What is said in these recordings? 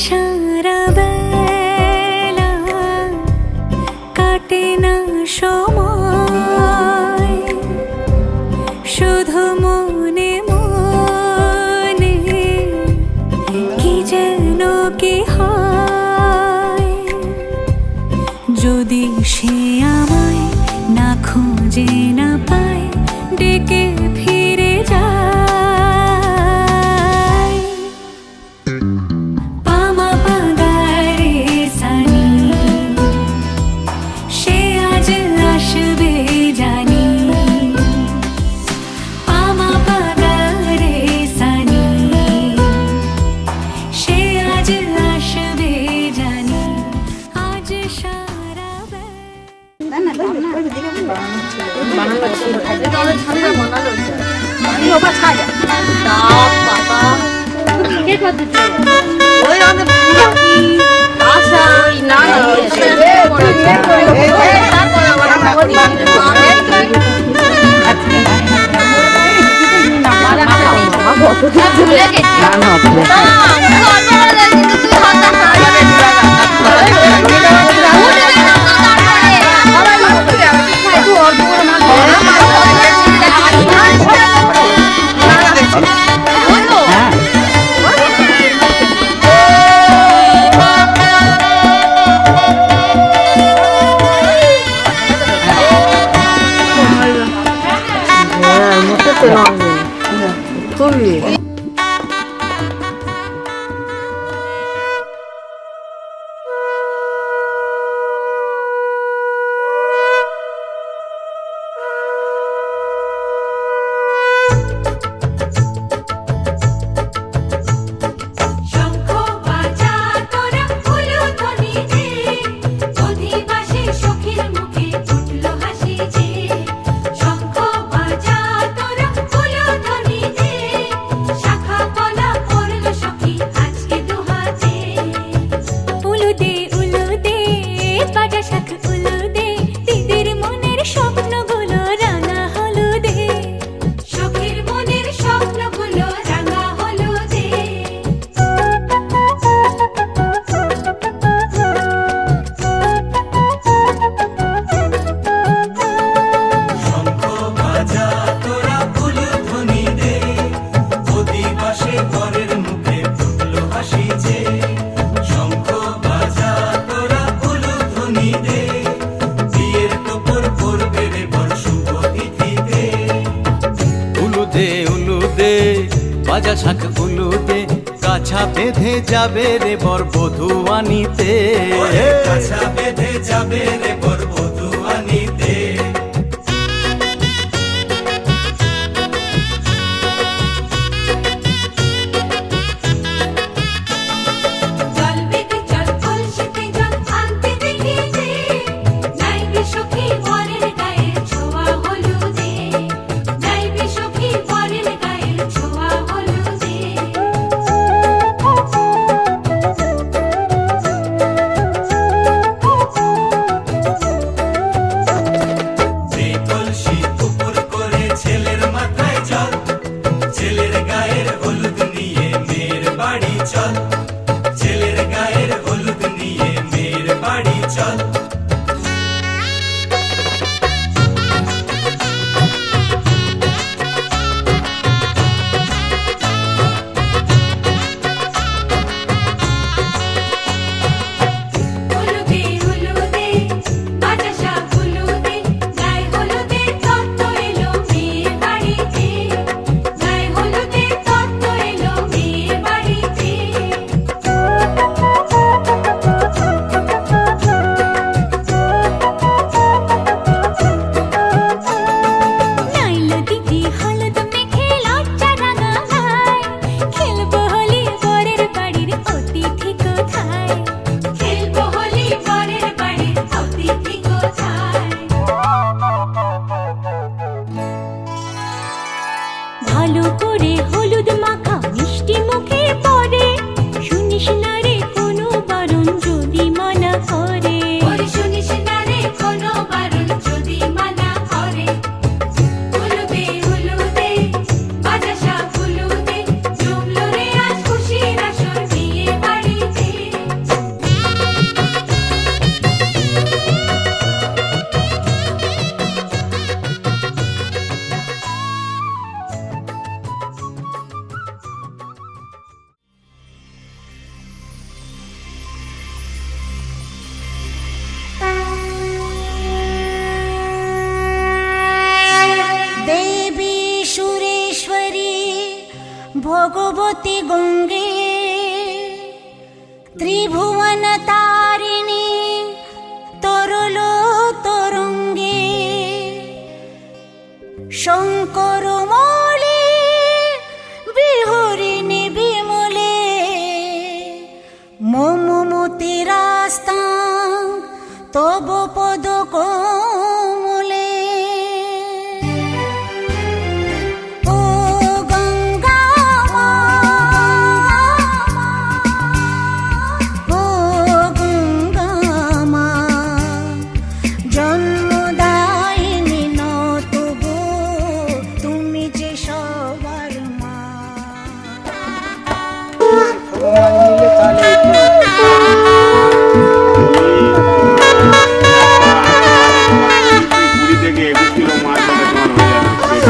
সারা বেলা কাটে না সময়, শুধু মনে মনে কি যেন কি হয়। যদি সে আমায় না খুঁজে না পায়, ডেকে ফিরে যায়। পামা পাগারে সানি, সে আজ আসবে জানি। পামা পাগারে সানি, সে আজ আসবে জানি। আজ সারা বাজা শাখ উলুদে, কাছা বেঁধে যাবে রে বর বধূ আনিতে। কাছা বেঁধে যাবে রে বর বধূ আনিতে। ভগবতী গঙ্গে ত্রিভুবন তারিণী তরল তরঙ্গে শঙ্কর মৌলি বিহরিণী বিমলে মম মতি রাস্তা তব পদ কোমলে ও গঙ্গা মা, ও গঙ্গা মা, জন্মদায়িনী ন তবু তুমি যে সবার মা। পুরী থেকে 21 কিলো মাছ হলে তোমার হয়ে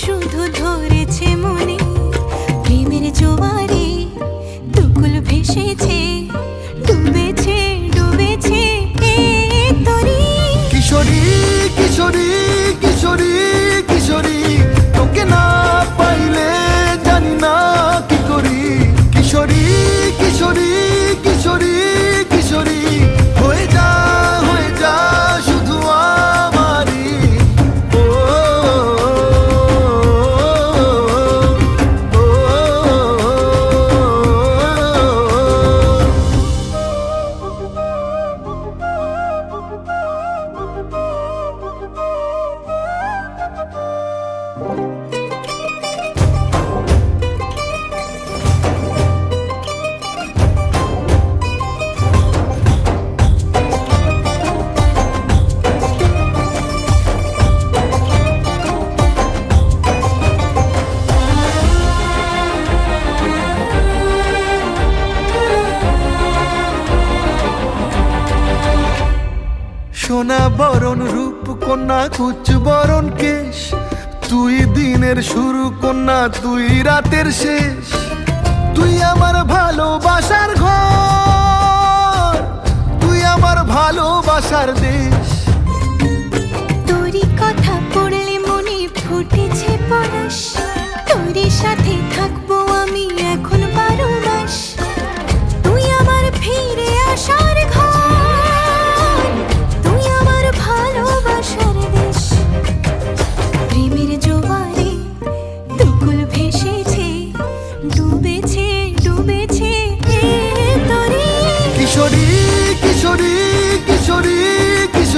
শুধু ধরেছে মনে প্রেমের জোয়ারে দুকুল ভেসেছে ডুবেছে ডুবেছে এই তরি। কিশোরী কিশোরী কিশোরী কিশোরী তোকে না পাইলে জানি না কি করি। কিশোরী কিশোরী কিশোরী কিশোরী হয়ে যা শুধু আমারই। ও, ও, ও, সোনা বরণ রূপ কন্যা কুচ বরণ কেশ, তুই দিনের শুরু কন্যা তুই রাতের শেষ। তুই আমার ভালোবাসার ঘর, তুই আমার ভালোবাসার দেশ। তোরই কথা পড়লে মনে ফুটেছে পরশ, তোরই সাথে থাকবো আমি এখন 12 মাস। তুই আমার ফিরে আসার ঘর, তুই আমার ভালোবাসার দেশ। প্রেমের জোয়ারে দুকুল ভেসেছে ডুবেছে ডুবেছে এই তরি। কিশোরী কিশোরী কিশোরী কিশোরী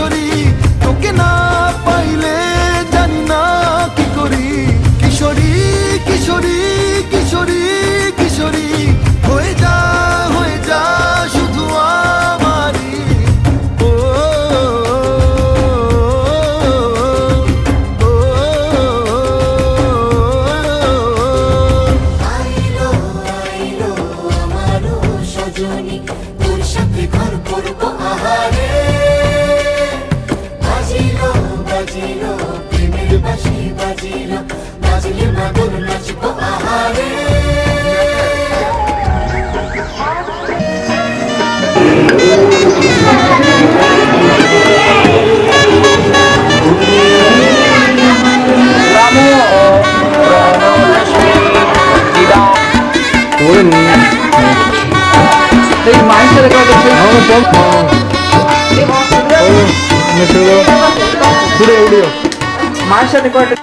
মায়ের সাথে কয়টা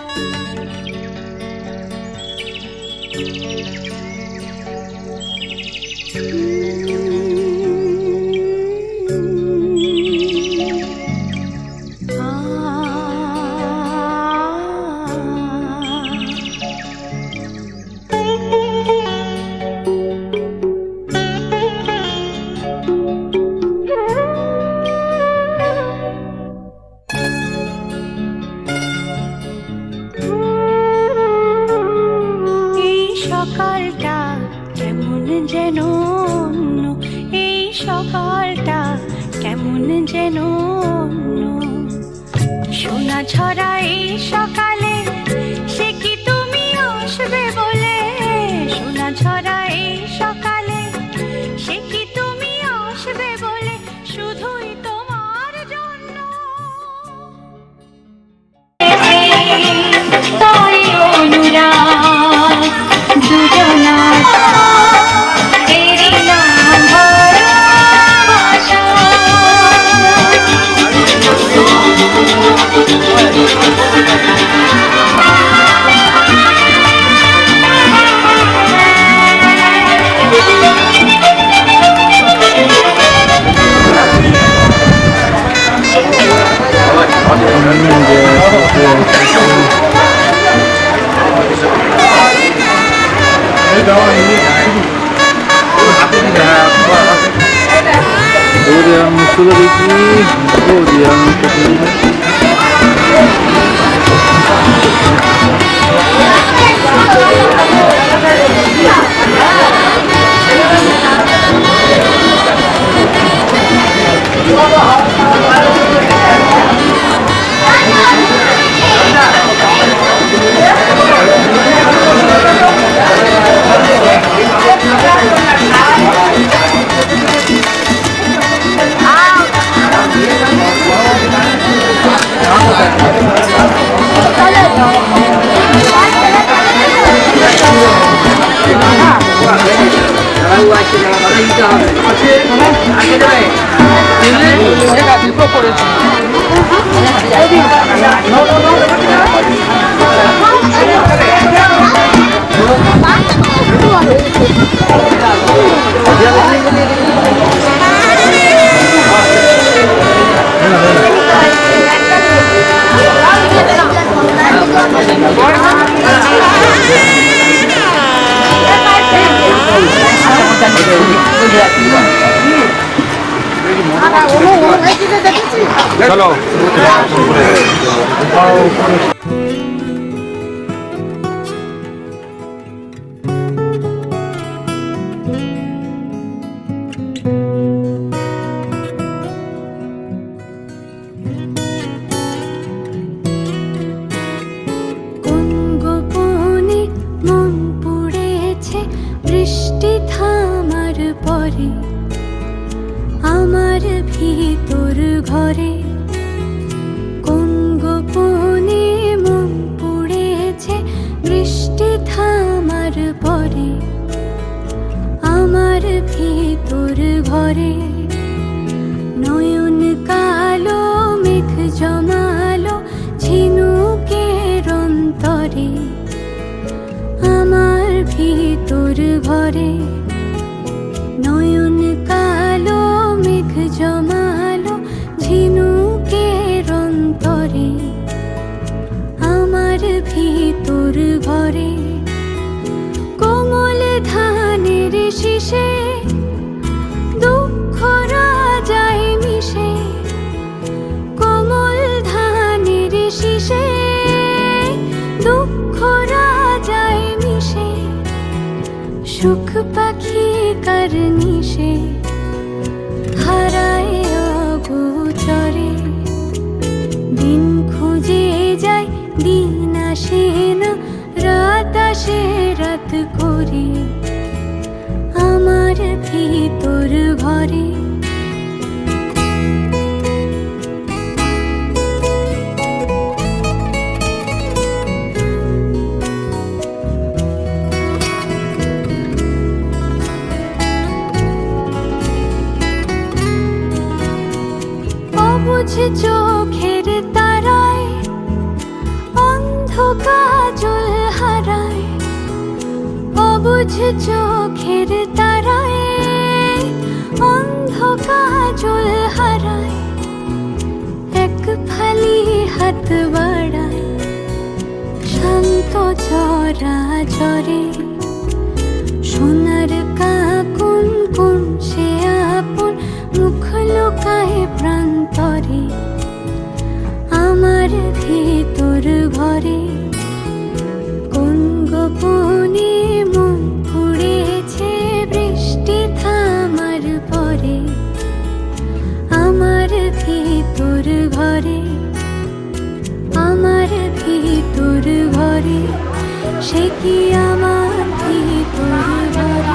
এই সকালটা কেমন যেন অন্য, এই সকালটা কেমন যেন অন্য। সোনা ঝরা এই সকালে সে কি তুমি আসবে বলে, সোনা ঝরা এই সকালে সে কি তুমি আসবে বলে, শুধুই তোমার জন্য। তাই অনুরাগ দুজনার এরই নাম ভালোবাসা। চলো কোন গোপনে মন পড়েছে বৃষ্টি থামার পরে আমার ভিতর ঘরে। কোন গোপনে মন পড়েছে বৃষ্টি থামার পরে আমার ভিতর ঘরে। নয়ন কালো মেঘ জমালো ঝিনুকের অন্তরে আমার ভিতর ঘরে। নয়ন কালো মেঘ জমালো ঝিনুকের অন্তরে আমার ভিতর ঘরে। কোমল ধানের শীষে দুঃখ রাজায় মিশে, কোমল ধানের শীষে দুঃখ রাজায় মিশে, সুখ পাখি কার নিশে হারায় অগোচরে। দিন খুঁজে যায় দিন আসে না, রাত আসে রাত করে আমার ভিতর ঘরে। অবুঝ চোখে চোখের তারায় অন্ধ কাজল হারায়, অবুঝ চোখের তারায় অন্ধ কাজল হারায়, এক ফালি হাত বাড়ায় শান্ত চরা চরে, সোনার কাকুন কোন সে আপন মুখ লুকায় প্রান্তরে, আমার ভিতর ঘরে কোন গোপনে মন পুড়েছে বৃষ্টি থামার পরে, আমার ভিতর ঘরে, আমার ভিতর ঘরে, সে কি আমার ভিতর ঘরে।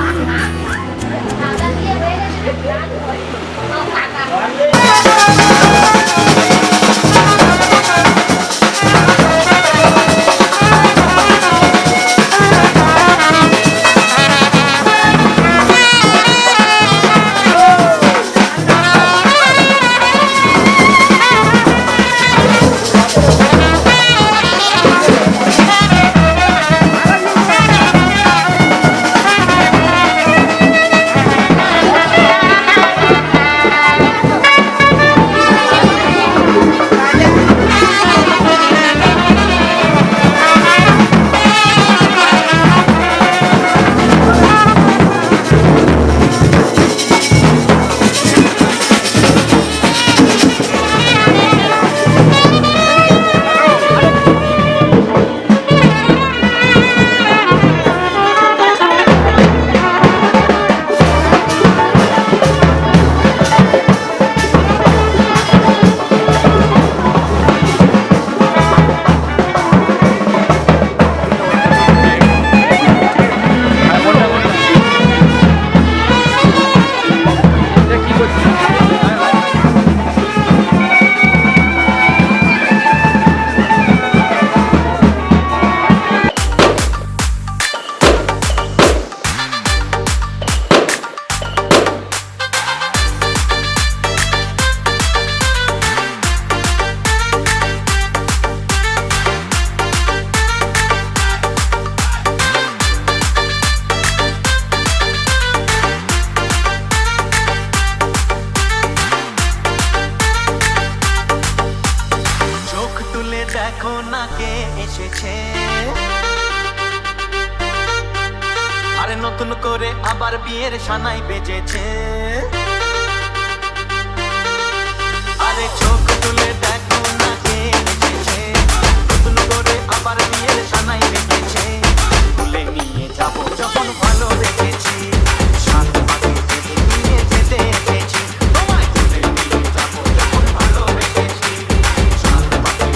দেখো না কে এসেছে, আরে নতুন করে আবার বিয়ের সানাই বেজেছে, আরে চোখ তুলে দেখো না কে এসেছে, নতুন করে আবার বিয়ের সানাই বেজেছে, তুলে নিয়ে যাব যখন ভালো রেখেছি, সাত মাকে নিয়ে যেতে এসেছি, তোমায় তুলে নিয়ে যাব যখন ভালো রেখেছি, সাত মাকে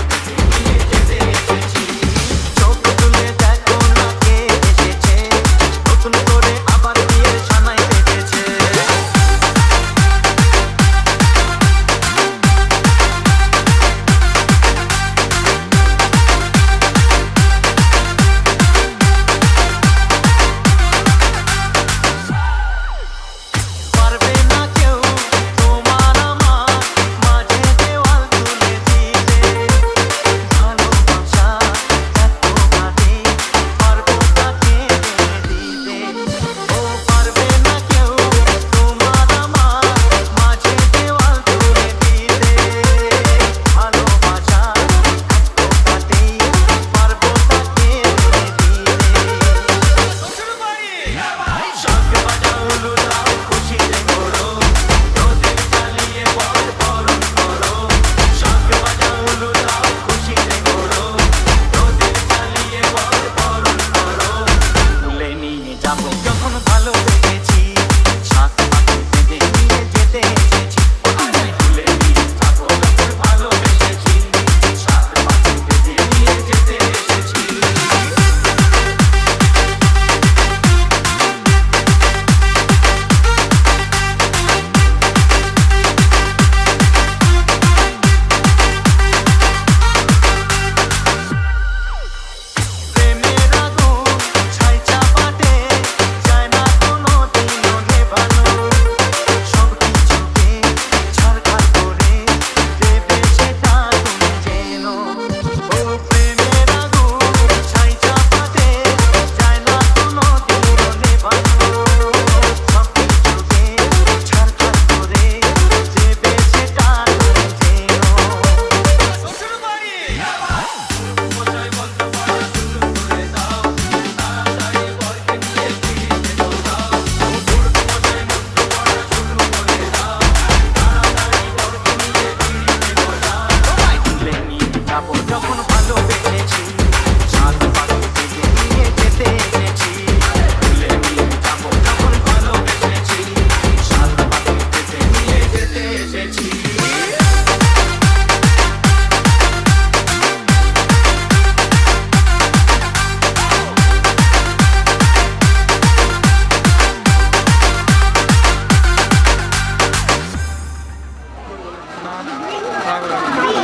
নিয়ে যেতে এসেছি, চোখ তুলে দেখো না কে এসেছে, নতুন করে আবার বিয়ের সানাই বেজেছে।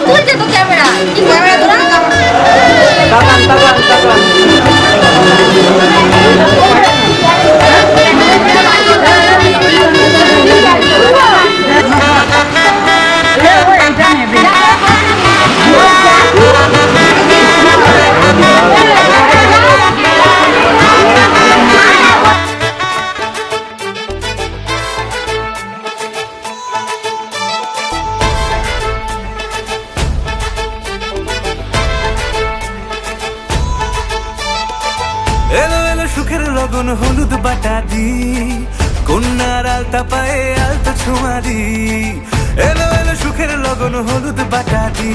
তুলছে তো ক্যামেরা কি ক্যামেরা ধরে তাকান তাকান তাকান এলো এলো সুখের লগন হলুদ বাটা দি কন্যার আলতা পায়ে আলতা ছোঁয়া দি এলো এলো সুখের লগন হলুদ বাটা দি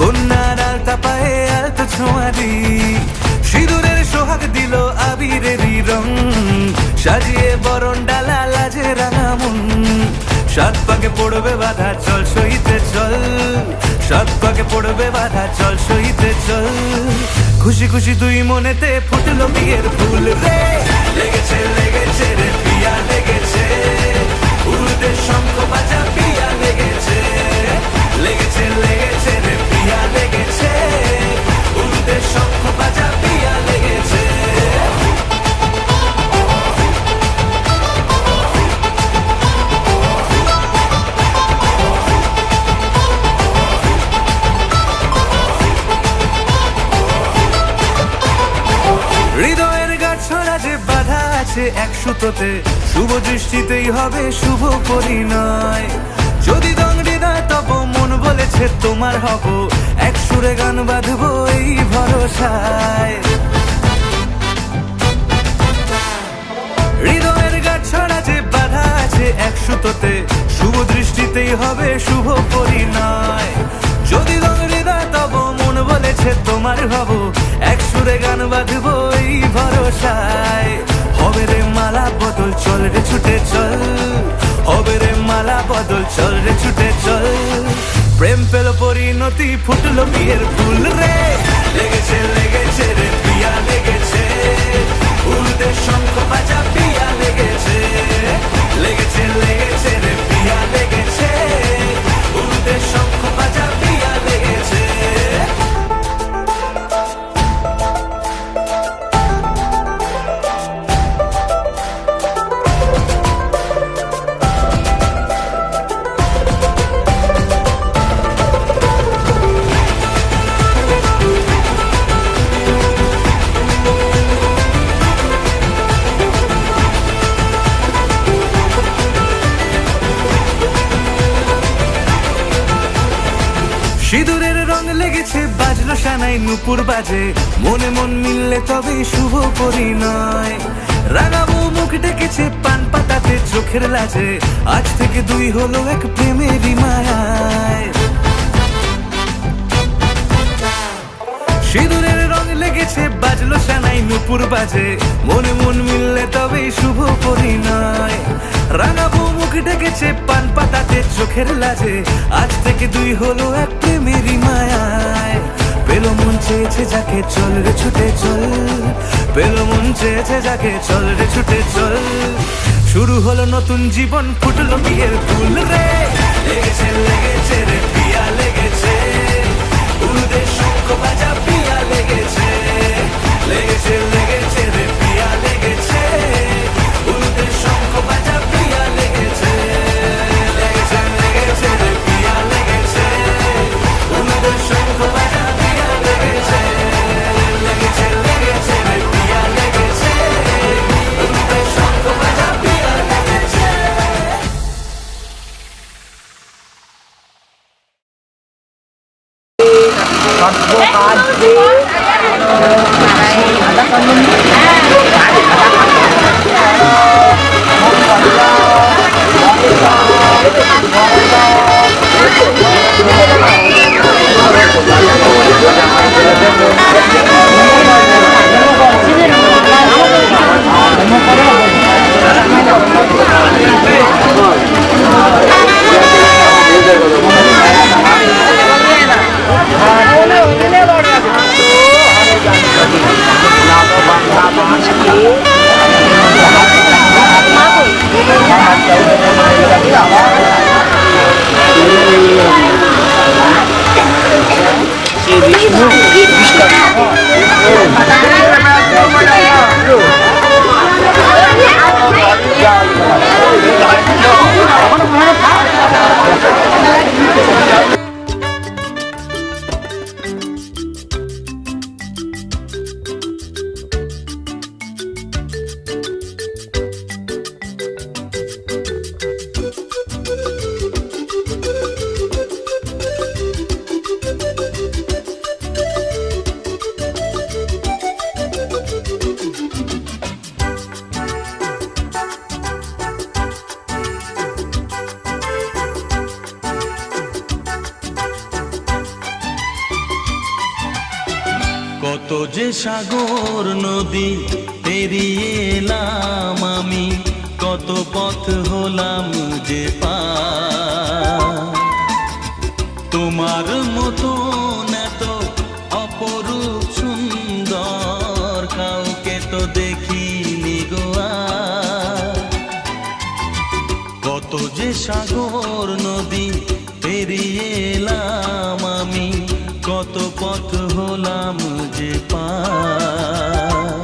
কন্যার আলতা পায়ে আলতা ছোঁয়া দি সিঁদুরের সোহাগ দিল আবিরেরই রং সাজিয়ে বরণ ডালা লাজে রাঙা মন সাত পাকে পড়বে বাধা চল সইতে চল সাত পাকে পড়বে বাধা চল সইতে চল খুশি খুশি দুই মনেতে ফুটলো বিয়ের ফুল রে লেগেছে লেগেছে রে পিয়া লেগেছে উড়তে শঙ্খ বাজা পিয়া লেগেছে লেগেছে লেগেছে রে পিয়া লেগেছে উড়তে শঙ্খ বাজা পিয়া লেগেছে হৃদয়ের গাছড়া যে বাধা আছে এক সুতোতে শুভ দৃষ্টিতেই হবে শুভ পরিণয় যদি দংড়ি দেয় তব মন বলেছে তোমার হব এক সুরে গান বাঁধবো এই ভরসায় হৃদয়ের গাছড়া যে বাধা আছে এক সুতোতে শুভ দৃষ্টিতেই হবে শুভ পরিণয় যদি দংড়ি দেয় তব মন বলেছে তোমার হব এক সুরে গান বাঁধবো এই ভরসায় হবে রে মালা বদল চল রে ছুটে চল হবে রে মালা বদল চল রে ছুটে চল প্রেম পেল পরিণতি ফুটলো বিয়ের ফুল রে লেগেছে লেগেছে রে পিয়া লেগেছে উড়তে শঙ্খ বাজা পিয়া লেগেছে লেগেছে লেগেছে রে পিয়া লেগেছে উড়তে শঙ্খ বাজা পিয়া লেগেছে সিঁদুরের রং লেগেছে বাজলো সানাই নুপুর বাজে মনে মন মিললে তবে শুভ পরিণয় রাঙাবো মুখ ডেকেছে পান পাতাতে চোখের লাজে আজ থেকে দুই হলো এক প্রেমেরই মায়ায় সিঁদুরের রং লেগেছে বাজলো সানাই নুপুর বাজে মনে মন মিললে তবে শুভ পরিণয় রাঙাবো মুখ ডেকেছে পান পাতাতে চোখের লাজে আজ থেকে দুই হলো এক প্রেমেরই মায়ায় পেলো মন চেয়েছে যাকে চল রে ছুটে চল পেলো মন চেয়েছে যাকে চল রে ছুটে চল শুরু হলো নতুন জীবন ফুটলো বিয়ের ফুল রে লেগেছে লেগেছে রে পিয়া লেগেছে উড়তে শঙ্খ বাজা পিয়া লেগেছে লেগেছে লেগেছে রে পিয়া লেগেছে উড়তে শঙ্খ বাজা পিয়া লেগেছে লেগেছে লেগেছে রে পিয়া লেগেছে উড়তে শঙ্খ বাজা পিয়া লেগেছে লেগেছে লেগেছে রে পিয়া লেগেছে উড়তে শঙ্খ বাজা পিয়া লেগেছে কত যে সাগর নদী পেরিয়ে এলাম আমি, কত পথ হলাম যে পার। তোমার মতো এত অপরূপ সুন্দর কাউকে তো দেখিনি গো আর। কত যে সাগর নদী পেরিয়ে এলাম আমি, কত পথ হলাম যে পার।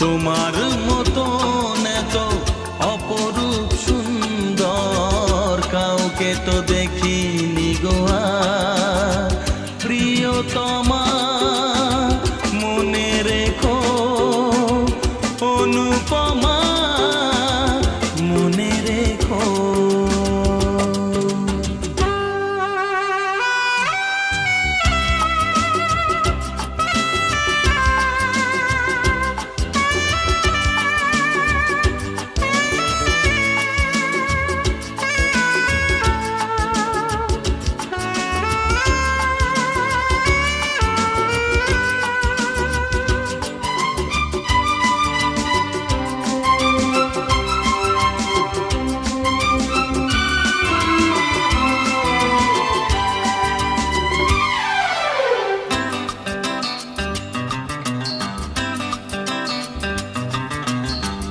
তোমার মতো এত অপরূপ সুন্দর কাউকে তো দেখিনি গো আর। প্রিয়তমা মনে রেখো, অনুপমা মনে রেখো।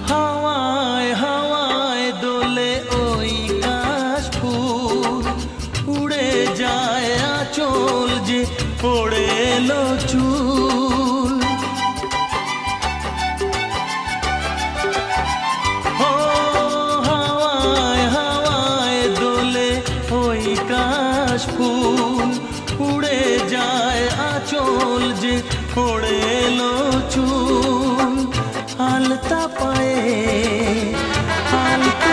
হাওয়ায় হাওয়ায় দোলে ওই কাশফুল, উড়ে যায় আঁচল যে পড়ে এলো চুল। ও হাওয়ায় হাওয়ায় দোলে ওই কাশফুল, উড়ে যায় আঁচল যে পড়ে এলো চুল। আলতা পায়ে আলতা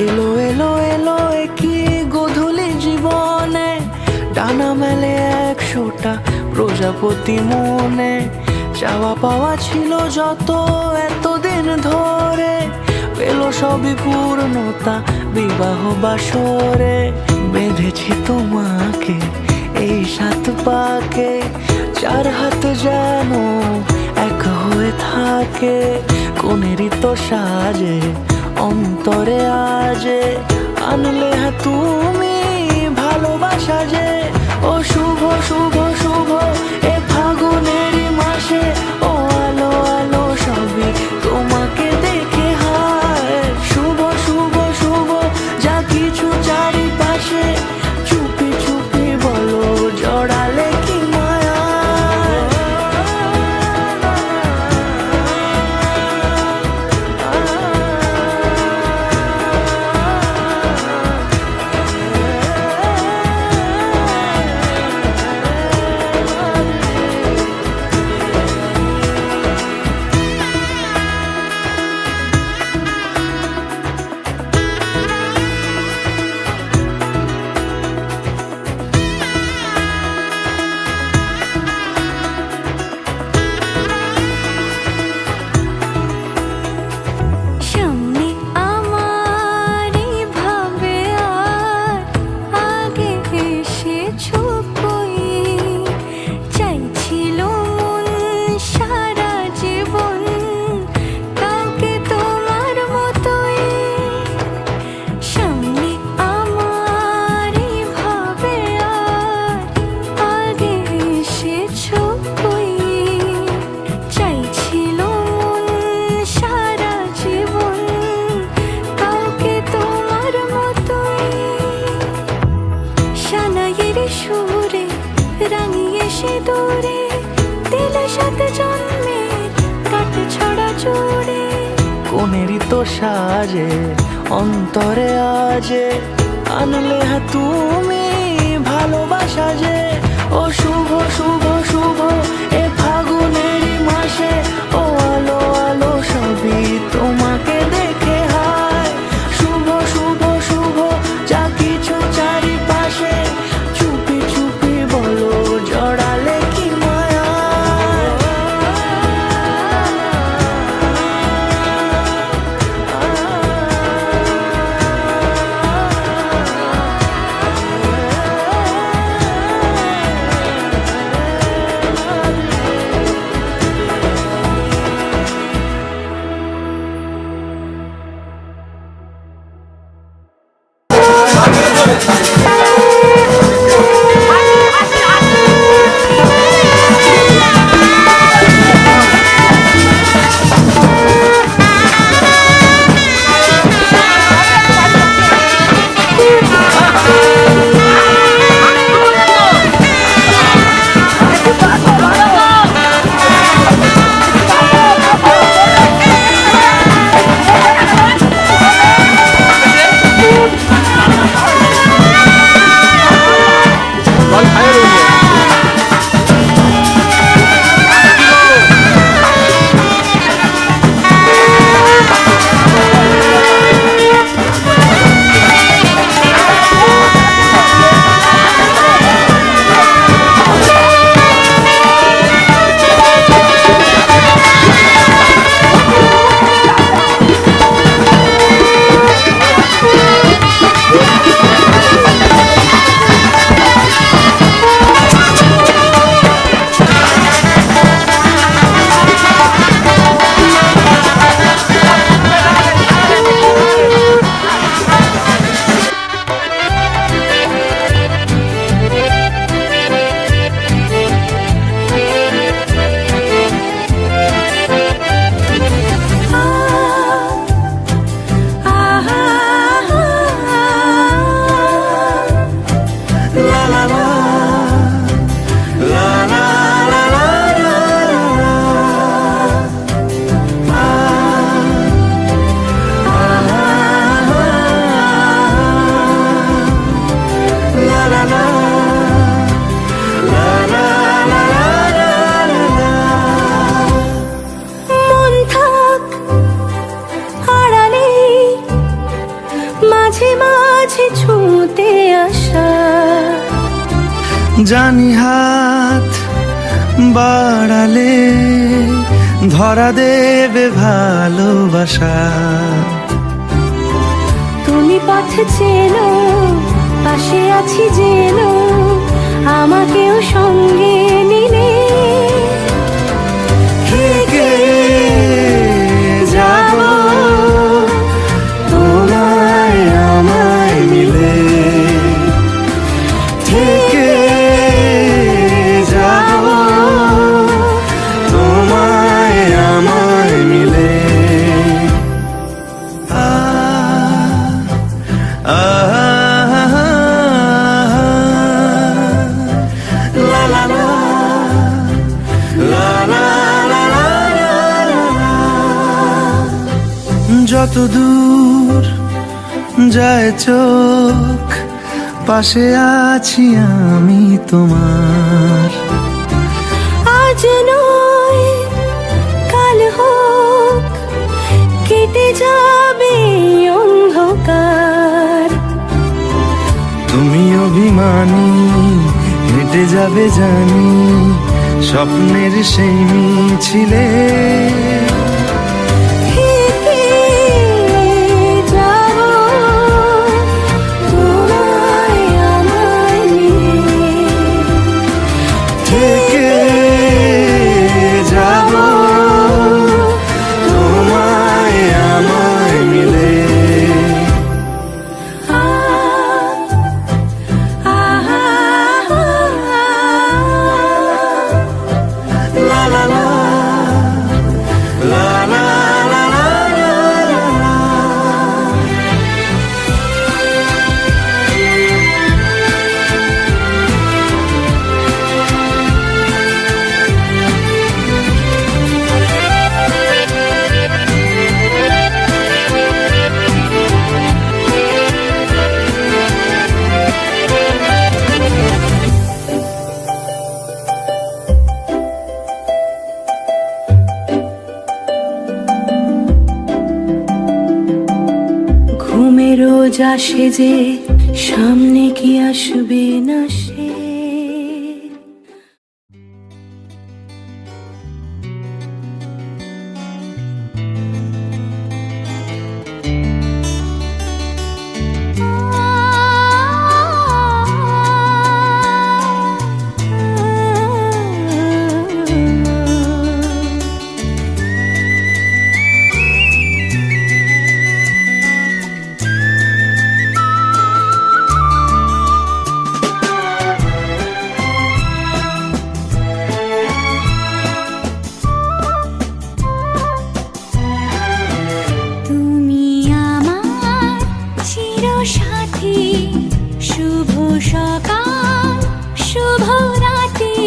এলো এলো এলো কি গোধূলি জীবনে, ডানা মেলে 100টা প্রজাপতি মনে। চাওয়া পাওয়া ছিল যত এতদিন ধরে, পেল সবই পূর্ণতা বিবাহ বাসরে। বেঁধেছি তোমাকে এই 7 পাকে, 4 হাত যেন এক হয়ে থাকে। কোনেরই তো সাজে অন্তরে আজে, আনলে তুমি ভালোবাসা যে। ও শুভ শুভ শুভ এ ফাগুনেরই মাসে, ও আলো আলো সবই তোমাকে দেখে হায়। শুভ শুভ শুভ যা কিছু চারিপাশে, চুপি চুপি বলো জড়ালে কি মায়া। সাত জন্মের কাট ছড়া চুড়ি কোনেরই তো সাজে অন্তরে আজে আনলে তুমি ভালোবাসা যে ও শুভ শুভ শুভ এ ফাগুনেরই মাসে ও আলো আলো সবই তোমাকে দেখে হায় শুভ শুভ শুভ যা কিছু চারিপাশে চুপি চুপি বলো জড়ালে কি মায়া মন থাক আড়ালে মাঝে মাঝে ছুঁতে আসা জানি হাত বাড়ালে ধরা দেবে ভালোবাসা তুমি পথ চেনো পাশে আছি জেনো আমাকেও সঙ্গে নিলে থেকে যাব তোমায় আমায় মিলে থেকে যাব তোমায় আমায় মিলে লা লা লা লা লা লা লা লা। যত দূর যায় চোখ পাশে আছি আমি তোমার আজ নয় কাল হোক কেটে যাবে অন্ধকার তুমি অভিমানী হেঁটে যাবে জানি স্বপ্নের সেই মিছিলে থেকে যাব তোমায় আমায় নিয়ে থেকে যাব তোমায় আমায় মিলে লা লা লা রোজ আসে যে সামনে কি আসবে না সে। সাথী শুভ সকাল শুভ রাতি,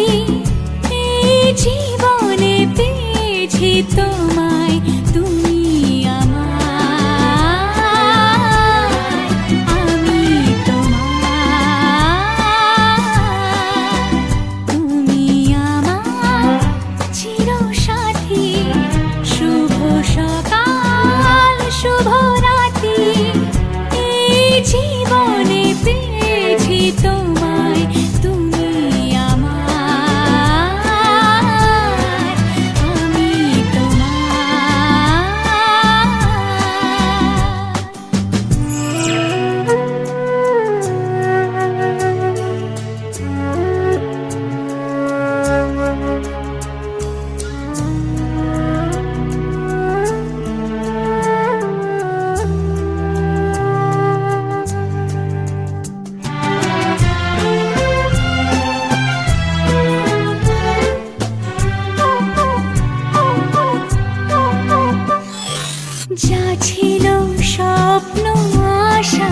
এই জীবনে পেয়েছি তোমায়, তুমি আমার, আমি তোমার। তুমি আমার চির সাথী শুভ সকাল শুভ রাতি, জীবনে পেয়েছি তোমায়, তুমি আমার, আমি যা ছিল স্বপ্ন আশা,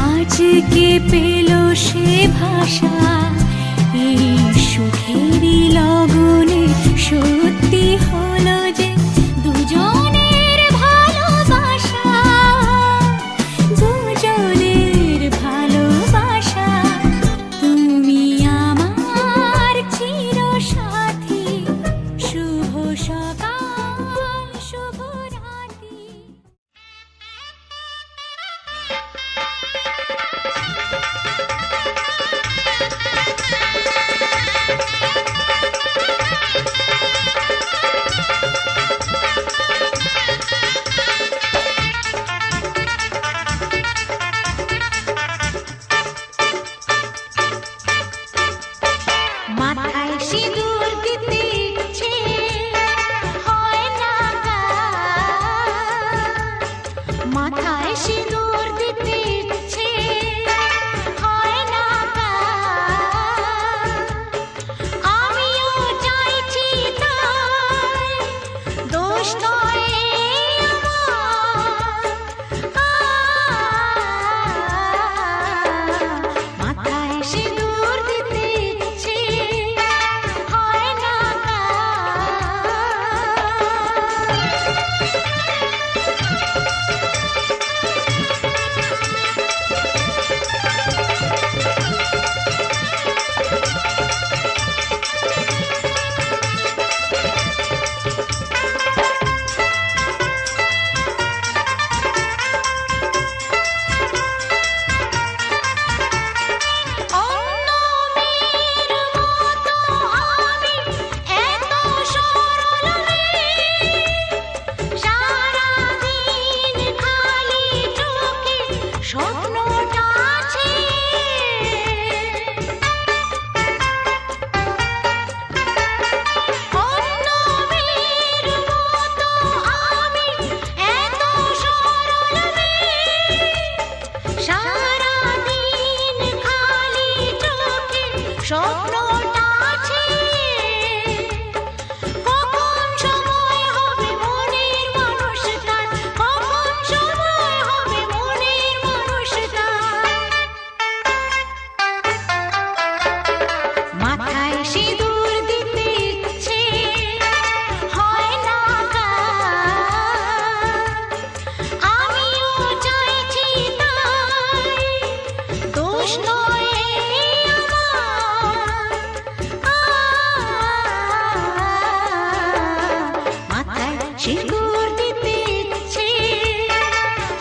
আজকে পেল সে ভাষা, এই সুখেরই লগনে সত্যি হলো যে দুজনের ভালোবাসা, দুজনের ভালোবাসা। তুমি আমার চির সাথী শুভ সকাল শুভ রাতি। মাথায় সিঁদুর দিতে ইচ্ছে হয় না কার, মাথায় সিঁদুর দিতে ইচ্ছে হয় না কার, আমিও চাইছি তাই, দোষ নয় আমার। মাথায় সিঁদুর দিতে ইচ্ছে হয় না অন্য মেয়ের মতো আমি এত সরল মেয়ে, সারাদিন খালি চোখে স্বপ্নটা আছে। অন্য মেয়ের মতো আমি এত সরল মেয়ে, সারাদিন খালি চোখে স্বপ্নটা আছে। কখন সময় হবে মনের মানুষ তার, কখন সময় হবে মনের মানুষ তার। মাথায় সিঁদুর দিতে ইচ্ছে হয় না কার, আমিও চাইছি তাই, দোষ নয় আমার। মাথায় সিঁদুর দিতে ইচ্ছে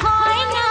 হয় না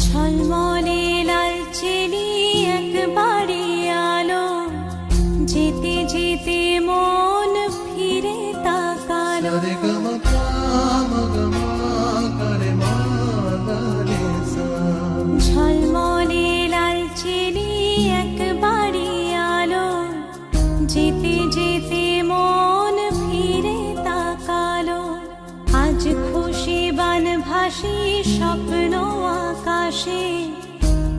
ঝলমলে লাল চিনি একবারে আলো, যেতে যেতে মন ফিরে তাকালো। ঝলমলে লাল চিনি একবারে আলো, যেতে যেতে মন ফিরে তাকালো। আজ খুশি বান ভাসি স্বপ্ন আকাশে,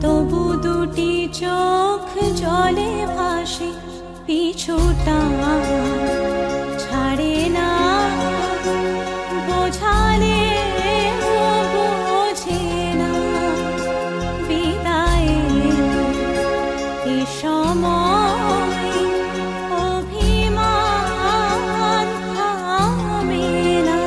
তবু দুটি চোখ জলে ভাসে। পিছুটা ছাড়ে না, বোঝালে বোঝে না। বিদায়ের এ সময় অভিমান থামে না।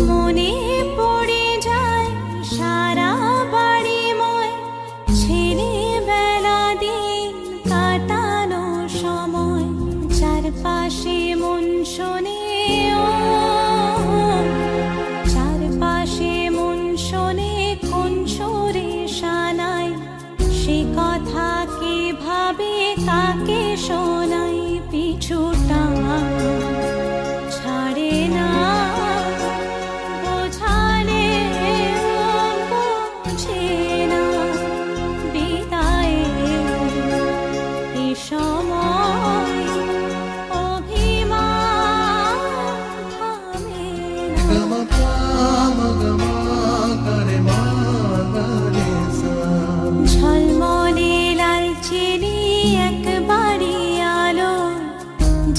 মনে পড়ে যায় সারা বাড়িময় ছেলেবেলা দিন কাটানো সময়। চারপাশে মন শোনে ও, চারপাশে মন শোনে কোন সুরে শানায়। সে কথা কে ভাবে কাকে শোনাই। পিছুটা ছাড়ে না, বোঝালে বোঝে না। বিদায়ের এ সময় অভিমান থামে না। ঝলমলে লাল চিনি একবারে আলো,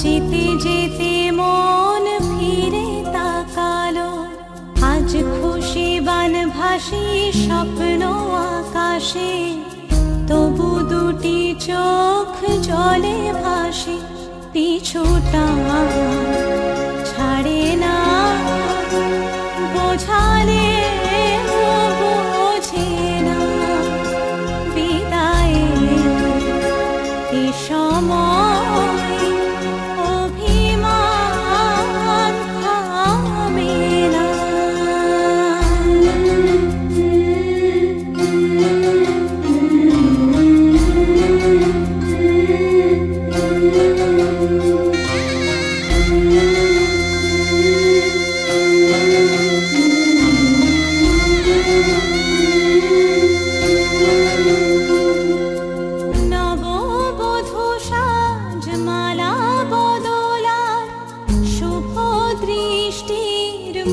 যেতে যেতে মন ফিরে তাকালো। আজ খুশি বান ভাসি স্বপ্ন আকাশে, তবু দুটি চোখ জলে ভাসে। পিছুটা ছাড়ে না, বোঝালে বোঝে না। বিদায়ের এ সময় অভিমান থামে না।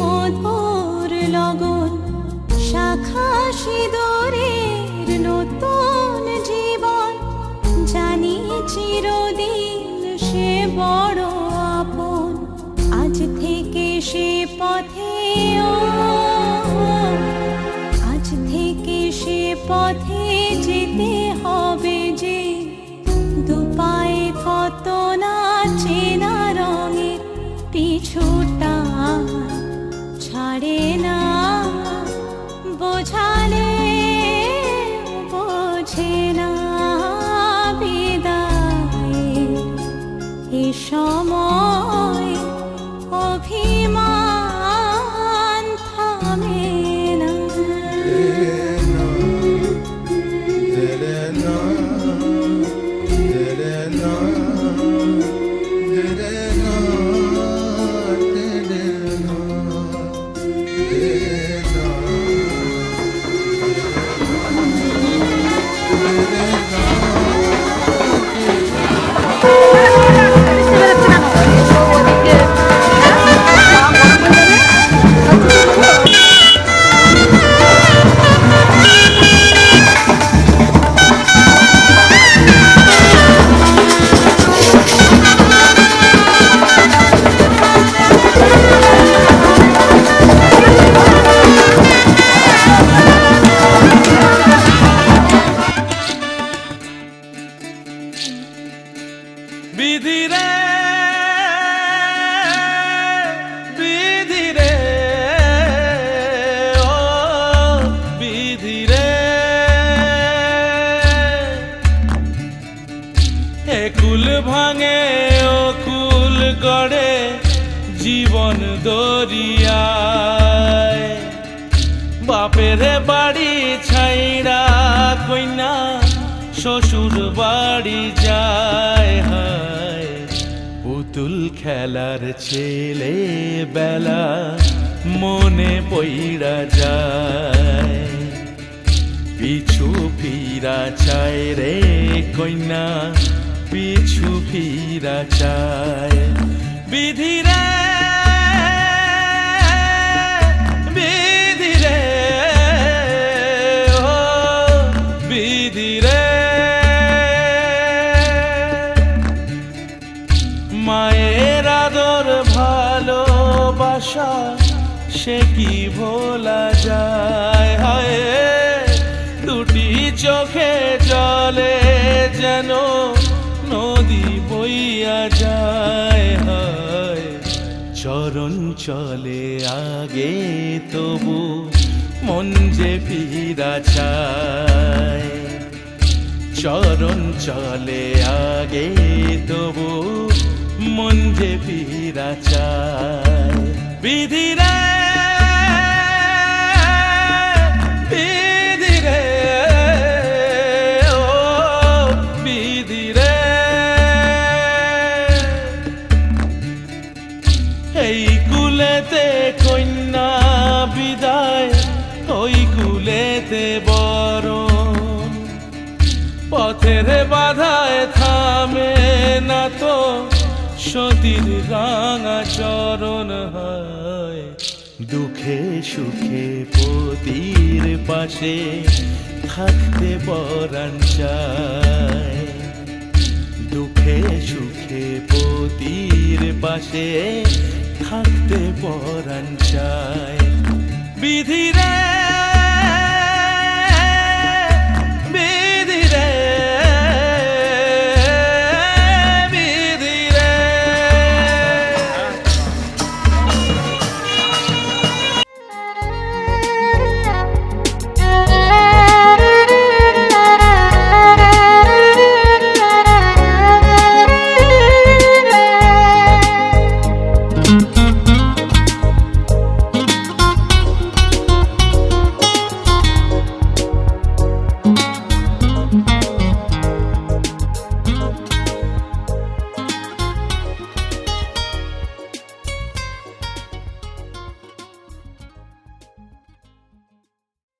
মধুর লগন, শাখা সিঁদুরের নতুন জীবন, জানি চিরদিন সে বড় আপন। আজ থেকে সে পথে আজ থেকে সে পথে যেতে হবে যে, দুপায়ে কত না চেনা রঙের পিছুটা ছাড়ে না, বোঝালে বোঝে না বিদায়ের এ সময় অভিমান থামে না। বিধি রে বিধি রে ও বিধি রে, এ কুল ভাঙে ও কুল গড়ে জীবন দরিয়ায়, বাপের বাড়ি ছাইড়া কইনা শ্বশুর বাড়ি যায়। হায় পুতুল খেলার ছেলে বেলা মনে পইড়া যায়, পিছু ফিরা চায় রে কইনা পিছু ফিরা চায়। বিধি রে বিধি রে ও বিধি রে, মায়ের আদর ভালোবাসা সে কি ভোলা যায়। হায় দুটি চোখে জলে যেন নদী বইয়া যায়। হায় চরণ চলে আগে তবু মন যে ফিরা চায়, চরণ চলে আগে তবু মন যে ফিরা চায়। বিধি রে বিধি রে ও বিধি রে, এই কুলেতে কন্যা বিদায় ওই কুলেতে বরণ, পথের বাধায় থামে না তো সতীর রাঙা চরণ। হয় দুঃখে সুখে পতির পাশে থাকতে পরাণ চায়, দুঃখে সুখে পতির পাশে থাকতে পরাণ চায়। বিধি রে